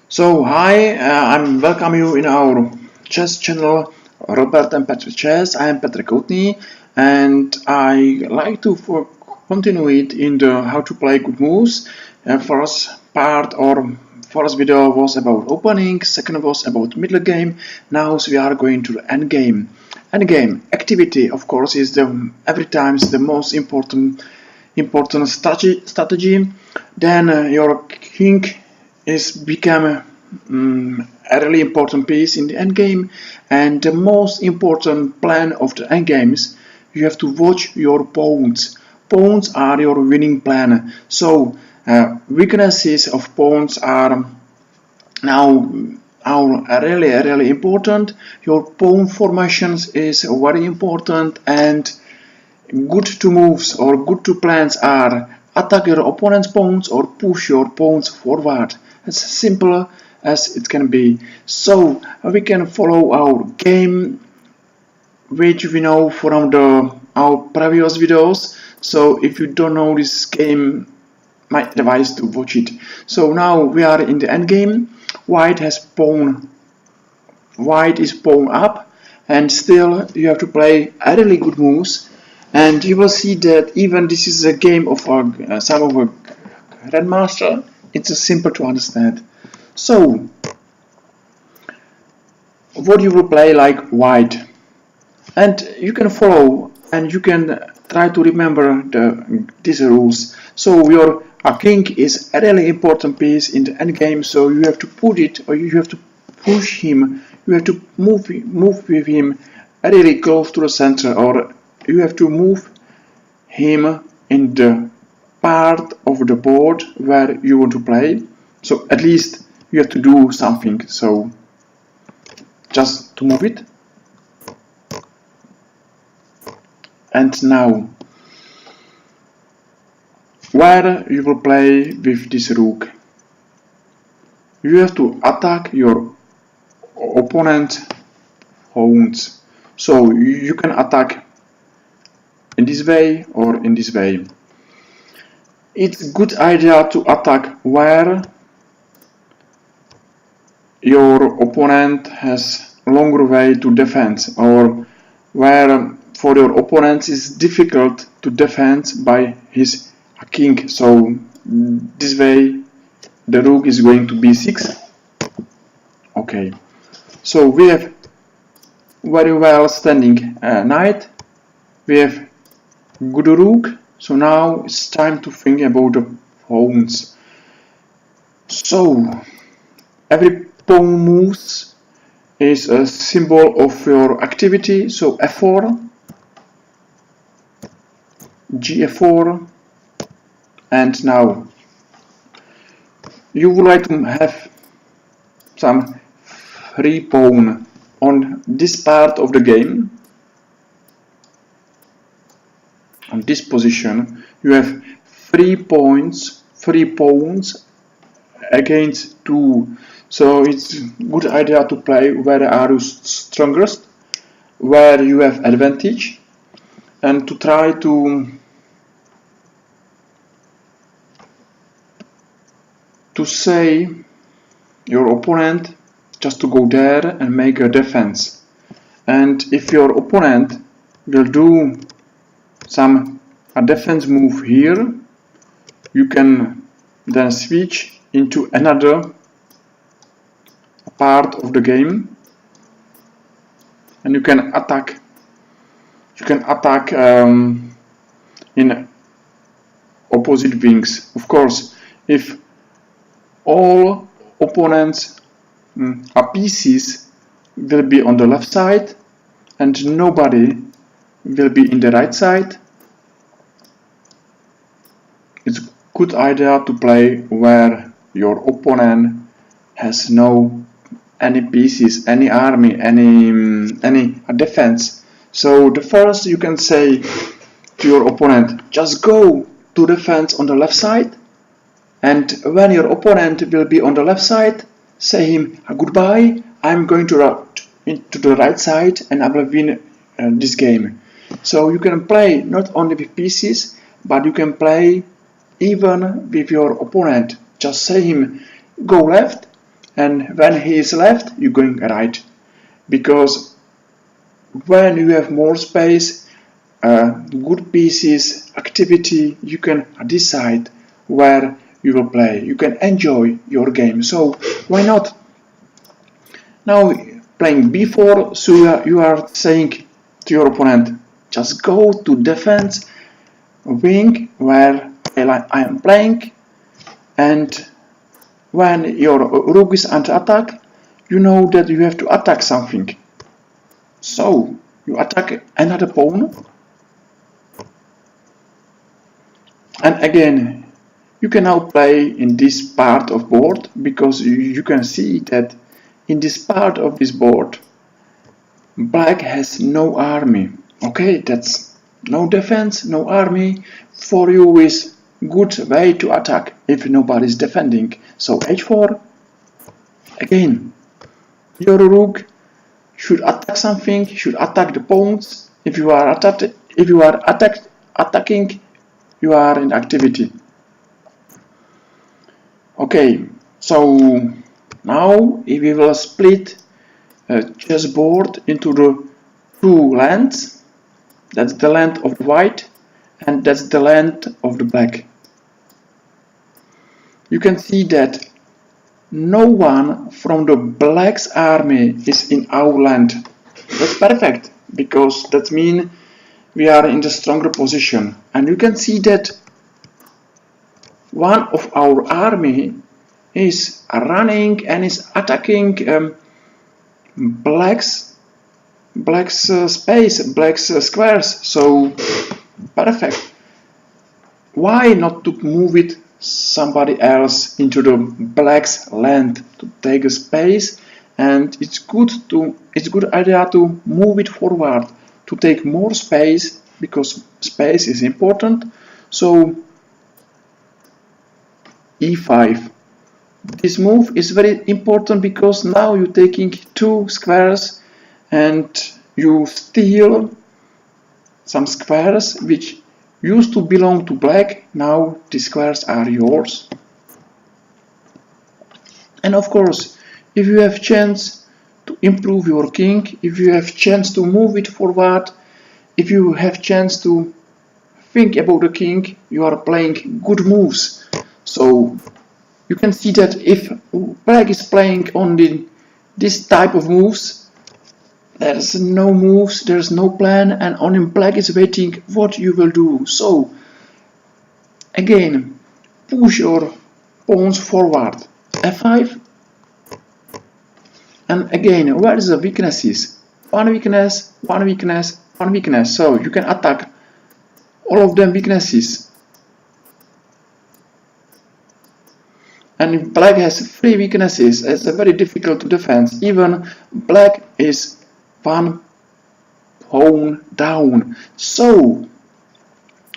So hi, I'm welcome you in our chess channel, Robert and Petr Chess. I am Petr Koutny, and I like to continue it in the how to play good moves. First part or first video was about opening, second was about middle game. Now we are going to the end game. End game activity, of course, is the every time the most important strategy. Then your king is become a really important piece in the endgame, and the most important plan of the endgames, you have to watch your pawns. Pawns are your winning plan. So weaknesses of pawns are now really important. Your pawn formations is very important, and good to moves or good to plans are attack your opponent's pawns or push your pawns forward. It's simple as it can be. So we can follow our game, which we know from our previous videos. So if you don't know this game, my advice to watch it. So now we are in the end game. White is pawn up, and still you have to play a really good moves. And you will see that even this is a game of some of a grandmaster, it's simple to understand. So what you will play like white, and you can follow and you can try to remember these rules. So your king is a really important piece in the end game, so you have to put it, or you have to push him, you have to move with him really close to the center, or you have to move him in the part of the board where you want to play. So at least you have to do something. So just to move it. And now, where you will play with this rook, you have to attack your opponent's pawns. So you can attack in this way or in this way. It's a good idea to attack where your opponent has longer way to defend, or where for your opponent is difficult to defend by his king. So this way the rook is going to b6. Okay, so we have very well standing knight, we have good rook. So now it's time to think about the pawns. So every pawn moves is a symbol of your activity. So f4, gf4, and now you would like to have some free pawn on this part of the game. On this position you have 3 pawns against 2. So it's good idea to play where are you strongest, where you have advantage, and to try to say your opponent just to go there and make a defense. And if your opponent will do a defense move here, you can then switch into another part of the game, and you can attack in opposite wings. Of course, if all opponents pieces will be on the left side and nobody will be in the right side, it's a good idea to play where your opponent has any pieces, any army, any defense. So the first you can say to your opponent, just go to defense on the left side, and when your opponent will be on the left side, say him goodbye, I'm going to the right side and I will win this game. So you can play not only with pieces, but you can play even with your opponent. Just say him go left and when he is left, you're going right, because when you have more space, good pieces, activity, you can decide where you will play. You can enjoy your game. So why not? Now playing b4, so you are saying to your opponent, just go to defense wing where I am playing, and when your rook is under attack, you know that you have to attack something. So you attack another pawn, and again you can now play in this part of board, because you can see that in this part of this board black has no army. Okay, that's no defense, no army. For you is good way to attack if nobody is defending. So h4, again your rook should attack something, should attack the pawns. If you are attacking, you are in activity. Okay, so now if we will split chessboard into the two lands, that's the land of the white and that's the land of the black. You can see that no one from the black's army is in our land. That's perfect, because that means we are in the stronger position. And you can see that one of our army is running and is attacking black's space, black's squares. So perfect. Why not to move it somebody else into the black's land to take a space? And it's good idea to move it forward to take more space, because space is important. So e5. This move is very important because now you're taking two squares and you steal some squares which used to belong to black. Now the squares are yours. And of course, if you have chance to improve your king, if you have chance to move it forward, if you have chance to think about the king, you are playing good moves. So you can see that if black is playing only this type of moves, there's no moves, there's no plan, and only black is waiting what you will do. So again, push your pawns forward. f5. And again, where is the weaknesses? One weakness, one weakness, one weakness. So you can attack all of them weaknesses. And if black has 3 weaknesses, it's very difficult to defend. Even black is one pawn down. So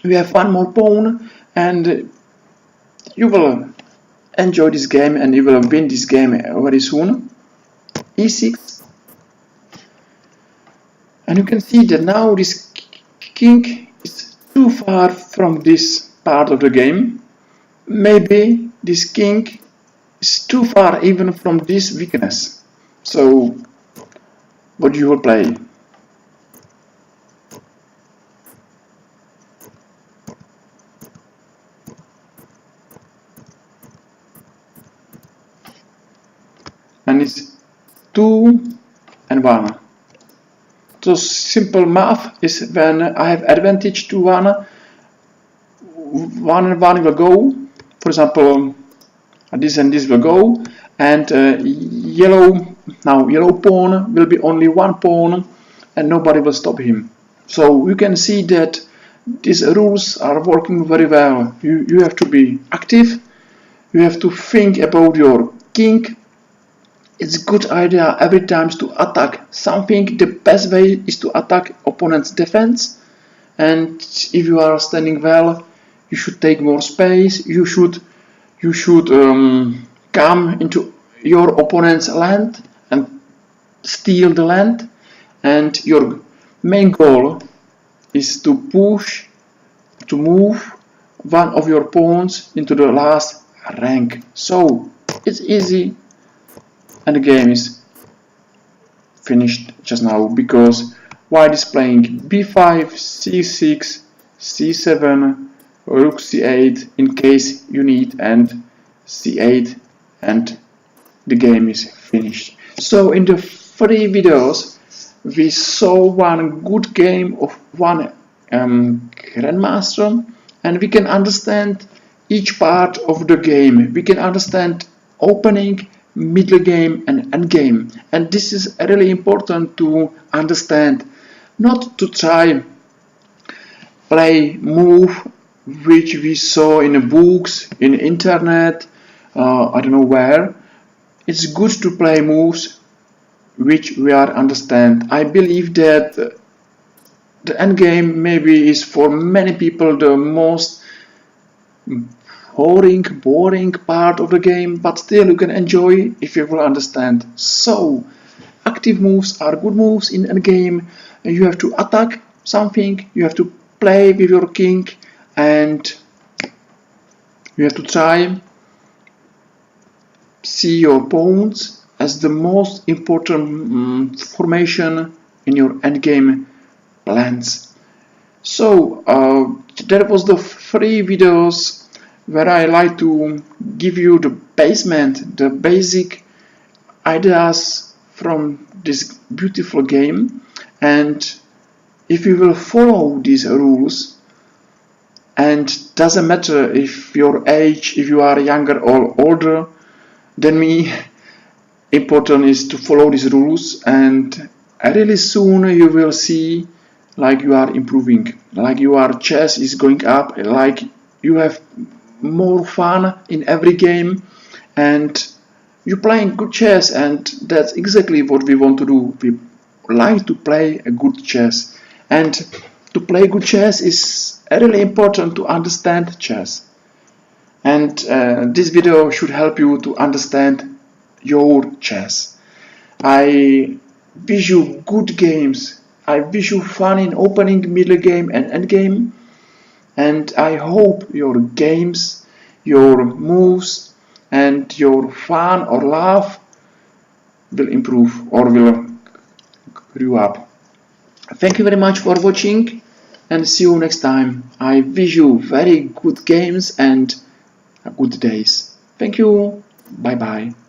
we have one more pawn, and you will enjoy this game and you will win this game very soon. e6. And you can see that now this king is too far from this part of the game. Maybe this king is too far even from this weakness. So what you will play? And it's 2 and 1. So simple math is when I have advantage to 1 and 1 will go. For example, this and this will go, and yellow pawn will be only one pawn and nobody will stop him. So you can see that these rules are working very well. You have to be active, you have to think about your king. It's a good idea every time to attack something. The best way is to attack opponent's defense, and if you are standing well, you should take more space. You should come into your opponent's land and steal the land, and your main goal is to move one of your pawns into the last rank. So it's easy. and the game is finished just now, because white is playing b5, c6, c7, rook c8 in case you need, and c8, and the game is finished. So in the 3 videos we saw one good game of one grandmaster, and we can understand each part of the game. We can understand opening, middle game and end game, and this is really important to understand, not to try play move which we saw in the books, in the internet, I don't know where. It's good to play moves which we are understand. I believe that the endgame maybe is for many people the most boring part of the game, but still you can enjoy if you will understand. So active moves are good moves in endgame. You have to attack something, you have to play with your king, and you have to try see your pawns as the most important formation in your endgame plans. So that was the 3 videos where I like to give you the basement, the basic ideas from this beautiful game, and if you will follow these rules, and doesn't matter if your age, if you are younger or older than me, important is to follow these rules, and really soon you will see like you are improving, like your chess is going up, like you have more fun in every game, and you're playing good chess, and that's exactly what we want to do. We like to play a good chess, and to play good chess is really important to understand chess, and this video should help you to understand your chess. I wish you good games. I wish you fun in opening, middle game and end game, and I hope your games, your moves and your fun or laugh will improve or will grow up. Thank you very much for watching, and see you next time. I wish you very good games and good days. Thank you. Bye bye.